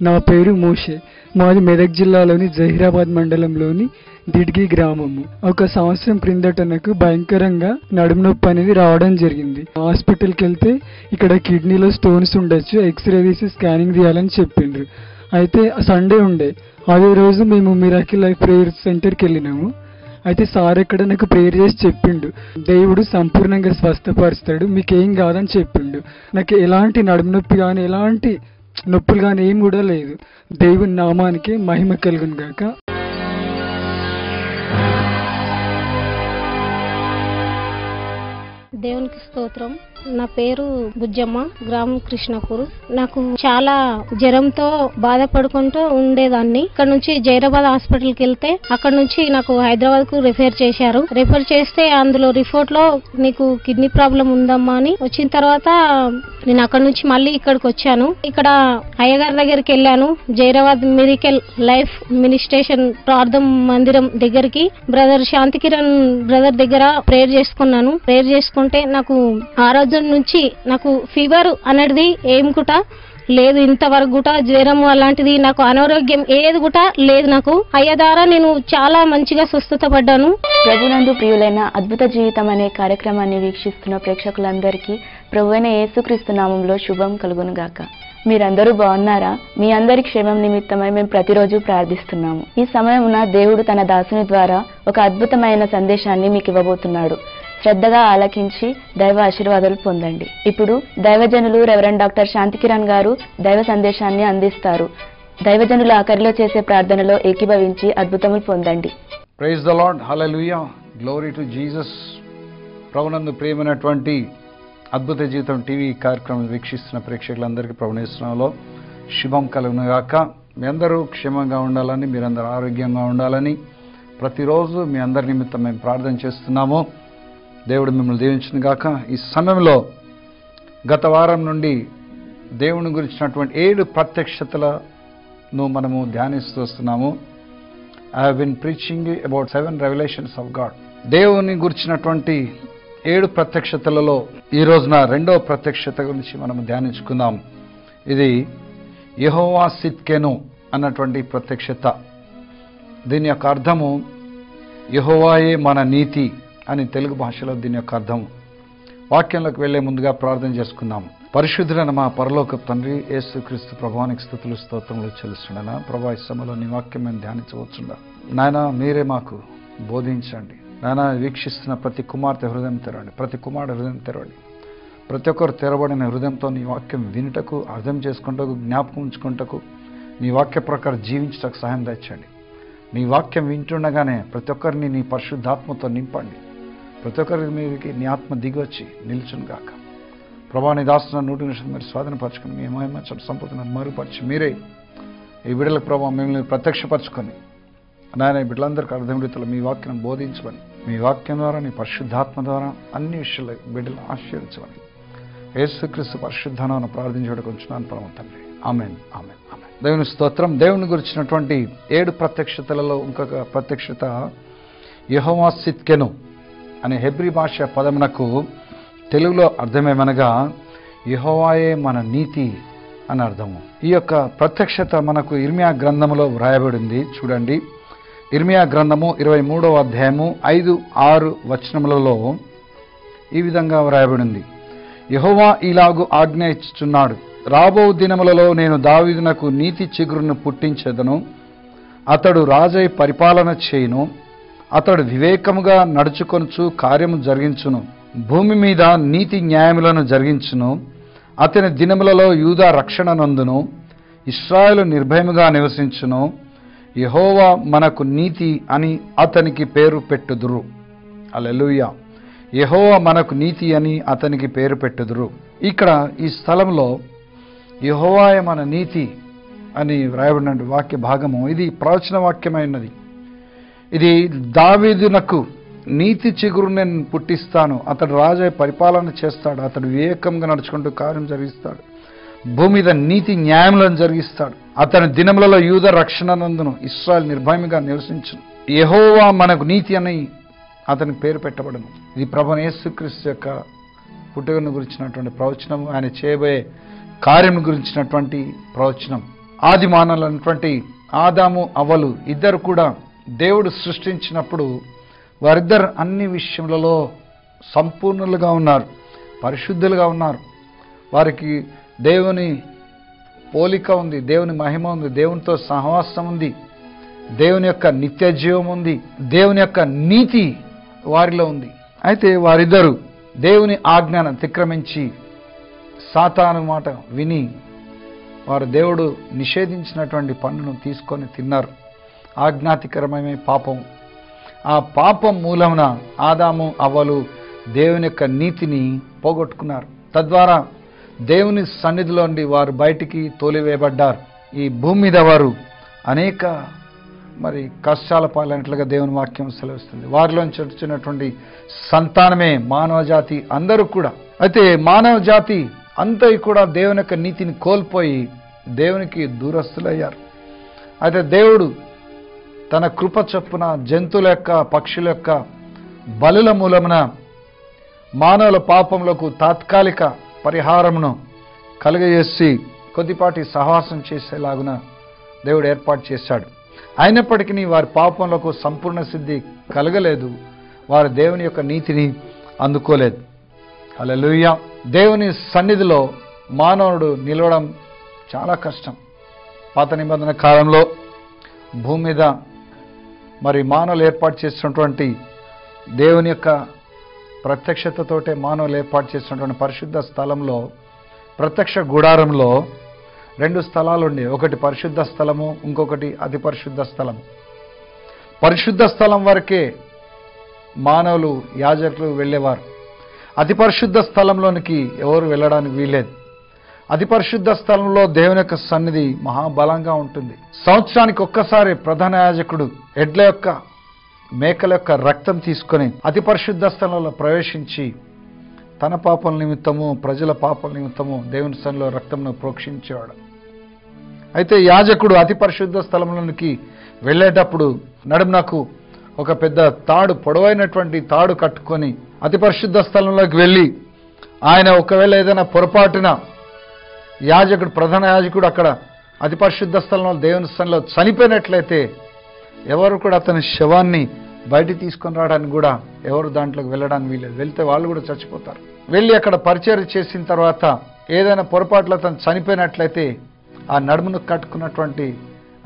నా పేరు మోషే. మాది మెదక్ జిల్లాలోని జహీరాబాద్ మండలంలోని దిడ్గి గ్రామము. ఒక సంవత్సరం క్రిందట నాకు భయంకరంగా నడుము నొప్పి అనేది రావడం జరిగింది. హాస్పిటల్కి వెళ్తే ఇక్కడ కిడ్నీలో స్టోన్స్ ఉండొచ్చు, ఎక్స్రే తీసి స్కానింగ్ తీయాలని చెప్పిండ్రు. అయితే సండే ఉండే, అదే రోజు మేము మిరాకిల్ లైఫ్ ప్రేయర్ సెంటర్కి వెళ్ళినాము. అయితే సార్ ఇక్కడ నాకు ప్రేయర్ చేసి చెప్పిండు, దేవుడు సంపూర్ణంగా స్వస్థపరుస్తాడు, మీకేం కాదని చెప్పిండు. నాకు ఎలాంటి నడుము నొప్పి కానీ ఎలాంటి నొప్పులు కానీ ఏం కూడా లేదు. దేవుని నామానికి మహిమ కలుగును గాక. దేవునికి స్తోత్రం. నా పేరు బుజ్జమ్మ, గ్రామం కృష్ణపూర్. నాకు చాలా జ్వరంతో బాధపడుకుంటూ ఉండేదాన్ని. ఇక్కడ నుంచి జైరాబాద్ హాస్పిటల్కి వెళ్తే అక్కడ నుంచి నాకు హైదరాబాద్ కు రిఫర్ చేశారు. రిఫర్ చేస్తే అందులో రిపోర్ట్ లో నీకు కిడ్నీ ప్రాబ్లం ఉందమ్మా అని వచ్చిన తర్వాత నేను అక్కడ నుంచి మళ్ళీ ఇక్కడికి వచ్చాను. ఇక్కడ అయ్యగారి దగ్గరికి వెళ్ళాను. జైరాబాద్ మిరాకిల్ లైఫ్ మినిస్ట్రేషన్ ప్రార్థన మందిరం దగ్గరికి బ్రదర్ శాంతి కిరణ్ బ్రదర్ దగ్గర ప్రేయర్ చేసుకున్నాను. ప్రేయర్ చేసుకుంటే నాకు ఆ రోజు నుంచి నాకు ఫీవర్ అనేది ఏం కూడా లేదు. ఇంతవరకు కూడా జ్వరం అలాంటిది నాకు అనారోగ్యం ఏది కూడా లేదు. నాకు అయ్య ద్వారా నేను చాలా మంచిగా స్వస్థత పడ్డాను. ప్రభునందు ప్రియులైన అద్భుత జీవితం అనే కార్యక్రమాన్ని వీక్షిస్తున్న ప్రేక్షకులందరికీ ప్రభువైన యేసుక్రీస్తు నామంలో శుభం కలుగును గాక. మీరందరూ బాగున్నారా? మీ అందరి క్షేమం నిమిత్తమై మేము ప్రతిరోజు ప్రార్థిస్తున్నాము. ఈ సమయమున దేవుడు తన దాసుని ద్వారా ఒక అద్భుతమైన సందేశాన్ని మీకు ఇవ్వబోతున్నాడు. శ్రద్ధగా ఆలకించి దైవ ఆశీర్వాదాలు పొందండి. ఇప్పుడు దైవజనులు రెవరెండ్ డాక్టర్ శాంతి కిరణ్ గారు దైవ సందేశాన్ని అందిస్తారు. దైవజనుల ఆఖరిలో చేసే ప్రార్థనలో ఏకీభవించి అద్భుతములు పొందండి. Praise the Lord, hallelujah, glory to Jesus. ప్రభునందు ప్రియమైనటువంటి అద్భుత జీవితం టీవీ కార్యక్రమం వీక్షిస్తున్న ప్రేక్షకులందరికీ ప్రభునేశ్వరంలో శుభం కలుగునుగాక. మీ అందరూ క్షేమంగా ఉండాలని, మీరందరూ ఆరోగ్యంగా ఉండాలని ప్రతిరోజు మీ అందరి నిమిత్తం మేము ప్రార్థన చేస్తున్నాము. దేవుడు మిమ్మల్ని దీవించును గాక. ఈ సమయంలో గత వారం నుండి దేవుని గురించినటువంటి 7 ప్రత్యక్షతలను మనము ధ్యానిస్తూ వస్తున్నాము. I have been preaching about 7 revelations of God. దేవుని గురించినటువంటి 7 ప్రత్యక్షతలలో ఈ రోజున 2వ ప్రత్యక్షత గురించి మనము ధ్యానించుకుందాం. ఇది యెహోవా సిద్కెను అన్నటువంటి ప్రత్యక్షత. దీని యొక్క అర్థము యెహోవాయే మన నీతి అని తెలుగు భాషలో దీని యొక్క అర్థం. వాక్యంలోకి వెళ్లే ముందుగా ప్రార్థన చేసుకుందాం. పరిశుద్ధుడైన మా పరలోకపు తండ్రి, యేసుక్రీస్తు ప్రభువానికి స్తుతులు స్తోత్రములు చెల్లిస్తుండనా. ప్రభా, ఈ సమయంలో నీ వాక్యం మేము ధ్యానించవచ్చుండా. నాయన, మీరే మాకు బోధించండి. నాయన, వీక్షిస్తున్న ప్రతి కుమార్తె హృదయం తెరవండి, ప్రతి కుమారుడు హృదయం తెరవండి. ప్రతి ఒక్కరు తెరబడిన హృదయంతో నీ వాక్యం వినుటకు, అర్థం చేసుకుంటకు, జ్ఞాపకం ఉంచుకుంటకు, నీ వాక్య ప్రకారం జీవించటకు సహాయం తెచ్చండి. నీ వాక్యం వింటుండగానే ప్రతి ఒక్కరిని నీ పరిశుద్ధాత్మతో నింపండి. ప్రతి ఒక్కరి మీదకి నీ ఆత్మ దిగొచ్చి నిల్చును గాక. ప్రభా, నీ దాస్తున్న 100 నిమిషాలు మీరు స్వాధీనపరచుకొని మీ మహిమ సంపూర్ణ మరుగుపరిచి మీరే ఈ బిడ్డలకు ప్రభావ మిమ్మల్ని ప్రత్యక్షపరచుకొని నాయన ఈ బిడ్డలందరికీ అర్థం రీతిలో మీ వాక్యం బోధించమని, మీ వాక్యం ద్వారా నీ పరిశుద్ధాత్మ ద్వారా అన్ని విషయాలు బిడ్డలు ఆశీర్వదించమని యేసుక్రీస్తు పరిశుద్ధానాన్ని ప్రార్థించడం కొంచెం పరమ తండ్రి. ఆమేన్, ఆమేన్, ఆమేన్. దేవుని స్తోత్రం. దేవుని గురించినటువంటి 7 ప్రత్యక్షతలలో ఇంకొక ప్రత్యక్షత యెహోవా సిద్కెను అనే హెబ్రీ భాష పదమునకు తెలుగులో అర్థమేమనగా యెహోవాయే మన నీతి అని అర్థము. ఈ యొక్క ప్రత్యక్షత మనకు ఇర్మియా గ్రంథములో వ్రాయబడింది. చూడండి, ఇర్మియా గ్రంథము 23వ అధ్యాయము 5-6 వచనములలో ఈ విధంగా వ్రాయబడింది. యెహోవా ఇలాగు ఆజ్ఞ ఇచ్చుచున్నాడు, రాబో దినములలో నేను దావీదునకు నీతి చిగురును పుట్టించెదను, అతడు రాజై పరిపాలన చేయును, అతడు వివేకముగా నడుచుకొనుచు కార్యము జరిగించును, భూమి మీద నీతి న్యాయములను జరిగించును, అతని దినములలో యూదా రక్షణ నందును, ఇశ్రాయేలు నిర్భయముగా నివసించును, యెహోవా మనకు నీతి అని అతనికి పేరు పెట్టుదురు. హల్లెలూయా. యెహోవా మనకు నీతి అని అతనికి పేరు పెట్టుదురు. ఇక్కడ ఈ స్థలంలో యెహోవాయే మన నీతి అని వ్రాయబడిన వాక్య భాగము ఇది ప్రవచన వాక్యమైనది. ఇది దావీదునకు నీతి చిగురు నేను పుట్టిస్తాను, అతడు రాజై పరిపాలన చేస్తాడు, అతడు వివేకంగా నడుచుకుంటూ కార్యం జరిగిస్తాడు, భూమి మీద నీతి న్యాయములను జరిగిస్తాడు, అతని దినములలో యూద రక్షణ నందును, ఇశ్రాయేలు నిర్భయముగా నివసించును, యెహోవా మనకు నీతి అని అతని పేరు పెట్టబడను. ఇది ప్రభువైన యేసుక్రీస్తు యొక్క పుట్టుకను గురించినటువంటి ప్రవచనం, ఆయన చేయబోయే కార్యం గురించినటువంటి ప్రవచనం. ఆది మానవులైనటువంటి ఆదాము అవ్వలు ఇద్దరు కూడా దేవుడు సృష్టించినప్పుడు వారిద్దరు అన్ని విషయములలో సంపూర్ణులుగా ఉన్నారు, పరిశుద్ధులుగా ఉన్నారు. వారికి దేవుని పోలిక ఉంది, దేవుని మహిమ ఉంది, దేవునితో సహవాసం ఉంది, దేవుని యొక్క నిత్య జీవం ఉంది, దేవుని యొక్క నీతి వారిలో ఉంది. అయితే వారిద్దరూ దేవుని ఆజ్ఞను అతిక్రమించి సాతాను మాట విని వారు దేవుడు నిషేధించినటువంటి పండును తీసుకొని తిన్నారు. ఆజ్ఞాతికరమైన పాపం. ఆ పాపం మూలమున ఆదాము అవ్వలు దేవుని యొక్క నీతిని పోగొట్టుకున్నారు. తద్వారా దేవుని సన్నిధిలో నుండి వారు బయటికి తోలివేయబడ్డారు. ఈ భూమి మీద వారు అనేక కష్టాల పాలైనట్లుగా దేవుని వాక్యం సెలవిస్తుంది. వారిలోంచి వచ్చినటువంటి సంతానమే మానవ జాతి అందరూ కూడా. అయితే మానవ జాతి అంతా కూడా దేవుని యొక్క నీతిని కోల్పోయి దేవునికి దూరస్తులయ్యారు. అయితే దేవుడు తన కృప చొప్పున జంతువుల యొక్క పక్షుల యొక్క బలుల మూలమున మానవుల పాపములకు తాత్కాలిక పరిహారమును కలుగజేసి కొద్దిపాటి సహవాసం చేసేలాగున దేవుడు ఏర్పాటు చేశాడు. అయినప్పటికీ వారి పాపములకు సంపూర్ణ సిద్ధి కలగలేదు. వారు దేవుని యొక్క నీతిని అందుకోలేదు. హల్లెలూయా. దేవుని సన్నిధిలో మానవుడు నిలవడం చాలా కష్టం. పాత నిబంధన కాలంలో భూమి మీద మానవులు ఏర్పాటు చేసినటువంటి దేవుని యొక్క ప్రత్యక్షతతోటే మానవులు ఏర్పాటు చేసినటువంటి పరిశుద్ధ స్థలంలో, ప్రత్యక్ష గుడారంలో 2 స్థలాలు ఉండే. ఒకటి పరిశుద్ధ స్థలము, ఇంకొకటి అతి పరిశుద్ధ స్థలము. పరిశుద్ధ స్థలం వరకే మానవులు యాజకులు వెళ్ళేవారు. అతి పరిశుద్ధ స్థలంలోనికి ఎవరు వెళ్ళడానికి వీలేదు. అతి పరిశుద్ధ స్థలంలో దేవుని యొక్క సన్నిధి మహాబలంగా ఉంటుంది. సంవత్సరానికి ఒక్కసారి ప్రధాన యాజకుడు ఎడ్ల యొక్క మేకల యొక్క రక్తం తీసుకొని అతి పరిశుద్ధ స్థలంలో ప్రవేశించి తన పాపల నిమిత్తము ప్రజల పాపల నిమిత్తము దేవుని సన్నిధిలో రక్తంను ప్రోక్షించేవాడు. అయితే యాజకుడు అతి పరిశుద్ధ స్థలంలోనికి వెళ్ళేటప్పుడు నడుమునకు ఒక పెద్ద తాడు, పొడవైనటువంటి తాడు కట్టుకొని అతి పరిశుద్ధ స్థలంలోకి వెళ్ళి ఆయన ఒకవేళ ఏదైనా పొరపాటున యాజకుడు, ప్రధాన యాజకుడు అక్కడ అతి పరిశుద్ధ స్థలంలో దేవుని సన్నిధిలో చనిపోయినట్లయితే ఎవరు కూడా అతని శవాన్ని బయట తీసుకొని రావడానికి కూడా ఎవరు దాంట్లోకి వెళ్ళడానికి వీలేదు. వెళ్తే వాళ్ళు కూడా చచ్చిపోతారు. వెళ్ళి అక్కడ పరిచర్య చేసిన తర్వాత ఏదైనా పొరపాట్లు అతను చనిపోయినట్లయితే ఆ నడుమును కట్టుకున్నటువంటి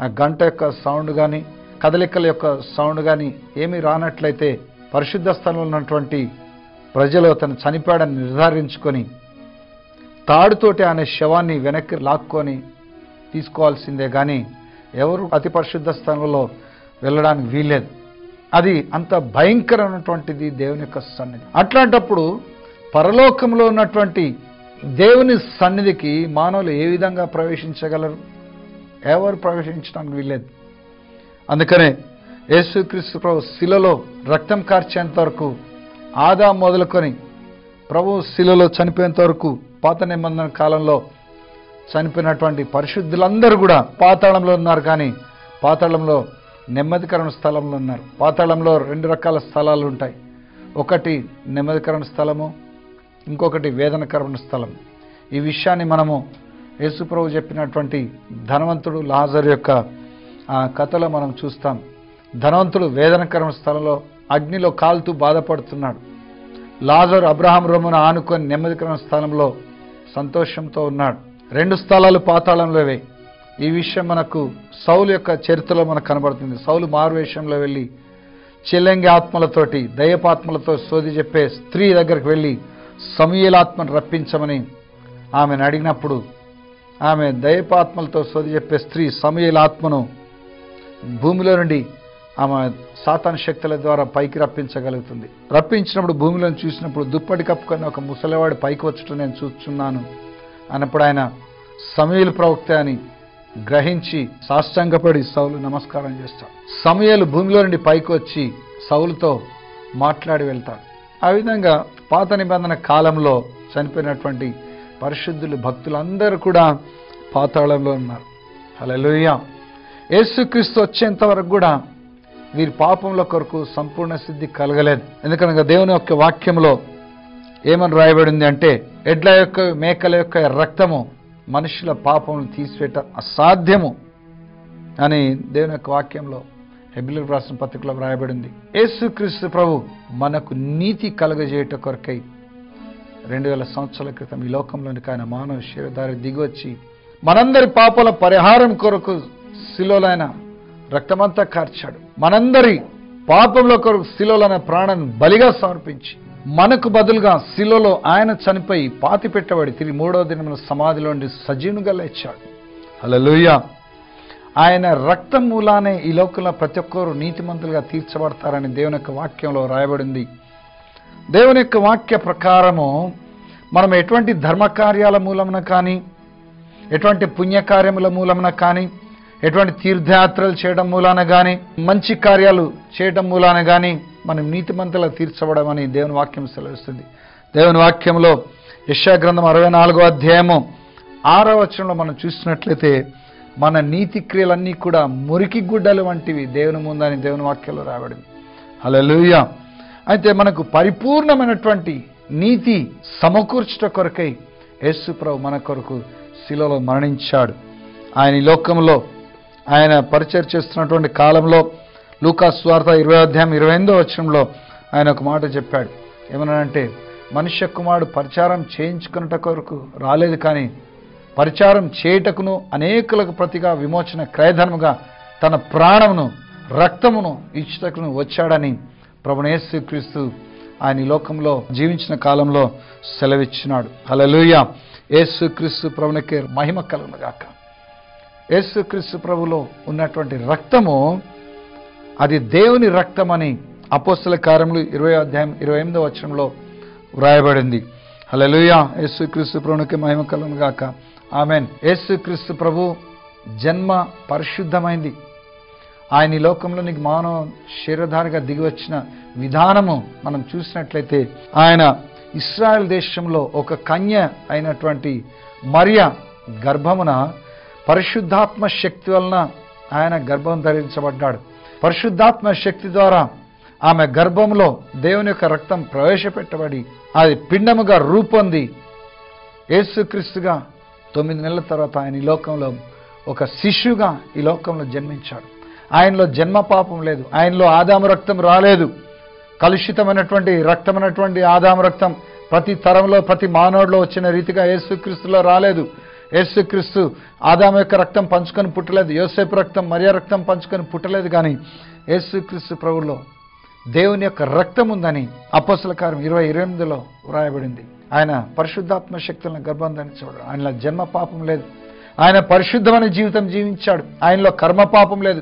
ఆ గంట యొక్క సౌండ్ కానీ కదలికల యొక్క సౌండ్ కానీ ఏమీ రానట్లయితే పరిశుద్ధ స్థలంలో ఉన్నటువంటి ప్రజలు అతను చనిపోయాడని నిర్ధారించుకొని తాడుతోటి ఆయన శవాన్ని వెనక్కి లాక్కొని తీసుకోవాల్సిందే కానీ ఎవరు అతి పరిశుద్ధ స్థలంలో వెళ్ళడానికి వీల్లేదు. అది అంత భయంకరమైనటువంటిది దేవుని యొక్క సన్నిధి. అట్లాంటప్పుడు పరలోకంలో ఉన్నటువంటి దేవుని సన్నిధికి మానవులు ఏ విధంగా ప్రవేశించగలరు? ఎవరు ప్రవేశించడానికి వీల్లేదు. అందుకనే యేసుక్రీస్తు ప్రభు శిలలో రక్తం కార్చేంత వరకు, ఆదాము మొదలుకొని ప్రభు శిలలో చనిపోయేంత వరకు, పాత నిబంధన కాలంలో చనిపోయినటువంటి పరిశుద్ధులందరూ కూడా పాతాళంలో ఉన్నారు. కానీ పాతాళంలో నెమ్మదికరణ స్థలంలో ఉన్నారు. పాతాళంలో 2 రకాల స్థలాలు ఉంటాయి. ఒకటి నెమ్మదికరణ స్థలము, ఇంకొకటి వేదనకరణ స్థలం. ఈ విషయాన్ని మనము యేసుప్రభు చెప్పినటువంటి ధనవంతుడు లాజరు యొక్క ఆ కథలో మనం చూస్తాం. ధనవంతుడు వేదనకరణ స్థలంలో అగ్నిలో కాలుతూ బాధపడుతున్నాడు. లాజరు అబ్రహాం రొమ్మున ఆనుకొని నెమ్మదికరణ స్థలంలో సంతోషంతో ఉన్నాడు. 2 స్థలాలు పాతాళంలోవే. ఈ విషయం మనకు సౌలు యొక్క చరిత్రలో మనకు కనబడుతుంది. సౌలు మారువేషంలో వెళ్ళి చిల్లంగి ఆత్మలతోటి, దయ్యపాత్మలతో సోది చెప్పే స్త్రీ దగ్గరికి వెళ్ళి సమూయేలాత్మను రప్పించమని ఆమెను అడిగినప్పుడు ఆమె దయ్యపాత్మలతో సోది చెప్పే స్త్రీ సమూయేలాత్మను భూమిలో నుండి ఆమె సాతాను శక్తుల ద్వారా పైకి రప్పించగలుగుతుంది. రప్పించినప్పుడు భూమిలో చూసినప్పుడు దుప్పటి కప్పుకొని ఒక ముసలివాడు పైకి వచ్చటం నేను చూస్తున్నాను అన్నప్పుడు ఆయన సమూయేలు ప్రవక్త అని గ్రహించి సాష్టాంగపడి సౌలు నమస్కారం చేస్తాడు. సమూయేలు భూమిలో నుండి పైకి వచ్చి సౌలుతో మాట్లాడి వెళ్తాడు. ఆ విధంగా పాత నిబంధన కాలంలో చనిపోయినటువంటి పరిశుద్ధులు భక్తులందరూ కూడా పాతాళంలో ఉన్నారు. హల్లెలూయా. యేసుక్రీస్తు వచ్చేంత వరకు కూడా వీరి పాపముల కొరకు సంపూర్ణ సిద్ధి కలగలేదు. ఎందుకనగా దేవుని యొక్క వాక్యంలో ఏమని రాయబడింది అంటే, ఎడ్ల యొక్క మేకల యొక్క రక్తము మనుషుల పాపములను తీసివేట అసాధ్యము అని దేవుని యొక్క వాక్యంలో హెబ్రీయులకు రాసిన పత్రికలో వ్రాయబడింది. యేసుక్రీస్తు ప్రభు మనకు నీతి కలుగజేయట కొరకై 2000 సంవత్సరాల క్రితం ఈ లోకంలోనికి ఆయన మానవ శరీరధారి దిగివచ్చి మనందరి పాపాల పరిహారం కొరకు శిలువలో ఆయన రక్తమంతా కార్చాడు. మనందరి పాపంలో కొరకు శిలువలో ఆయన ప్రాణాన్ని బలిగా సమర్పించి మనకు బదులుగా శిలువలో ఆయన చనిపోయి పాతి పెట్టబడి తిరిగి 3వ దినమున సమాధిలో నుండి సజీవునిగా లేచాడు. హల్లెలూయా. ఆయన రక్తం మూలానే ఈ లోకంలో ప్రతి ఒక్కరు నీతిమంతులుగా తీర్చబడతారని దేవుని యొక్క వాక్యంలో రాయబడింది. దేవుని యొక్క వాక్య ప్రకారము మనం ఎటువంటి ధర్మకార్యాల మూలమున కానీ, ఎటువంటి పుణ్యకార్యముల మూలమున కానీ, ఎటువంటి తీర్థయాత్రలు చేయడం మూలాన కానీ, మంచి కార్యాలు చేయడం మూలాన కానీ మనం నీతిమంతులుగా తీర్చబడమని దేవుని వాక్యం సెలవిస్తుంది. దేవుని వాక్యంలో యెషయా గ్రంథం 64వ అధ్యాయము 6వ వచనంలో మనం చూసినట్లయితే మన నీతి క్రియలన్నీ కూడా మురికి గుడ్డలు వంటివి దేవుని ముందని దేవుని వాక్యంలో రాయబడింది. హల్లెలూయా. అయితే మనకు పరిపూర్ణమైనటువంటి నీతి సమకూర్చుట కొరకై యేసు ప్రభు మన కొరకు శిలువలో మరణించాడు. ఆయన ఈ లోకంలో ఆయన పరిచయం చేస్తున్నటువంటి కాలంలో లూకా సువార్త 20వ అధ్యాయం 28వ వచనంలో ఆయన ఒక మాట చెప్పాడు. ఏమన్నానంటే, మనుష్య కుమారుడు పరిచారం చేయించుకున్నట కొరకు రాలేదు, కానీ పరిచారం చేయుటకును అనేకులకు ప్రతిగా విమోచన క్రయధనముగా తన ప్రాణమును రక్తమును ఇచ్చుటకును వచ్చాడని ప్రభువైన యేసుక్రీస్తు ఆయన ఈ లోకంలో జీవించిన కాలంలో సెలవిచ్చినాడు. హల్లెలూయా. యేసుక్రీస్తు ప్రభునికి మహిమ కలుగును గాక. యేసుక్రీస్తు ప్రభులో ఉన్నటువంటి రక్తము అది దేవుని రక్తమని అపోస్తల కార్యములు 20వ అధ్యాయం 28వ వచనంలో వ్రాయబడింది. హల్లెలూయా. యేసుక్రీస్తు ప్రభునికి మహిమ కలుగును గాక. ఆమేన్. యేసుక్రీస్తు ప్రభు జన్మ పరిశుద్ధమైంది. ఆయన ఈ లోకంలోనికి మానవ శరీరధారిగా దిగివచ్చిన విధానము మనం చూసినట్లయితే ఆయన ఇశ్రాయేల్ దేశంలో ఒక కన్య అయినటువంటి మరియ గర్భమున పరిశుద్ధాత్మ శక్తి వలన ఆయన గర్భం ధరించబడ్డాడు. పరిశుద్ధాత్మ శక్తి ద్వారా ఆమె గర్భంలో దేవుని యొక్క రక్తం ప్రవేశపెట్టబడి అది పిండముగా రూపొంది యేసుక్రీస్తుగా 9 నెలల తర్వాత ఆయన ఈ లోకంలో ఒక శిశువుగా ఈ లోకంలో జన్మించాడు. ఆయనలో జన్మ పాపం లేదు. ఆయనలో ఆదాము రక్తం రాలేదు. కలుషితమైనటువంటి రక్తమైనటువంటి ఆదాము రక్తం ప్రతి తరంలో ప్రతి మానవుడిలో వచ్చిన రీతిగా యేసుక్రీస్తులో రాలేదు. యేసుక్రీస్తు ఆదాము యొక్క రక్తం పంచుకొని పుట్టలేదు. యోసేపు రక్తం మరియ రక్తం పంచుకొని పుట్టలేదు. కానీ యేసుక్రీస్తు ప్రభువులో దేవుని యొక్క రక్తం ఉందని అపోస్తల కార్యం 20:28లో వ్రాయబడింది. ఆయన పరిశుద్ధాత్మ శక్తులను గర్భం ధరించాడు. ఆయనలో జన్మ పాపం లేదు. ఆయన పరిశుద్ధమైన జీవితం జీవించాడు. ఆయనలో కర్మ పాపం లేదు,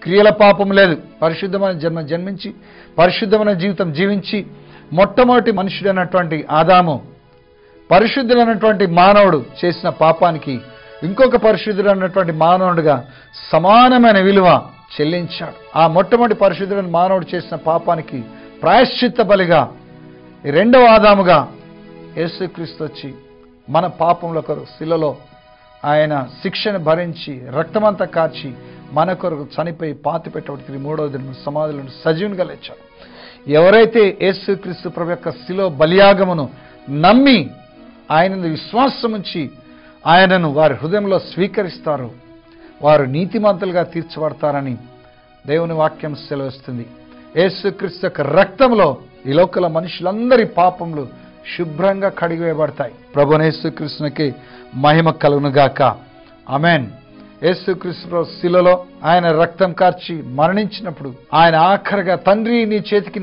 క్రియల పాపం లేదు. పరిశుద్ధమైన జన్మించి పరిశుద్ధమైన జీవితం జీవించి మొట్టమొదటి మనుషుడైనటువంటి ఆదాము పరిశుద్ధుడైనటువంటి మానవుడు చేసిన పాపానికి ఇంకొక పరిశుద్ధుడైనటువంటి మానవుడిగా సమానమైన విలువ చెల్లించాడు. ఆ మొట్టమొదటి పరిశుద్ధుడైన మానవుడు చేసిన పాపానికి ప్రాయశ్చిత్త బలిగా రెండవ ఆదాముగా యేసుక్రీస్తు వచ్చి మన పాపంలో కొరకు శిలలో ఆయన శిక్షను భరించి రక్తమంతా కార్చి మన కొరకు చనిపోయి పాతి పెట్టబడి తిరిగి 3వ దినం సమాధిలో సజీవునిగా లేచాడు. ఎవరైతే యేసుక్రీస్తు ప్రభు యొక్క శిలో బలియాగమును నమ్మి ఆయన విశ్వాసం ఉంచి ఆయనను వారి హృదయంలో స్వీకరిస్తారో వారు నీతిమంతులుగా తీర్చబడతారని దేవుని వాక్యం సెలవిస్తుంది. యేసుక్రీస్తు యొక్క రక్తంలో ఈ లోకల మనుషులందరి పాపములు శుభ్రంగా కడిగివేయబడతాయి. ప్రభువైన యేసుక్రీస్తునికి మహిమ కలుగును గాక. ఆమేన్. యేసుక్రీస్తు శిలలో ఆయన రక్తం కార్చి మరణించినప్పుడు ఆయన ఆఖరిగా తండ్రి నీ చేతికి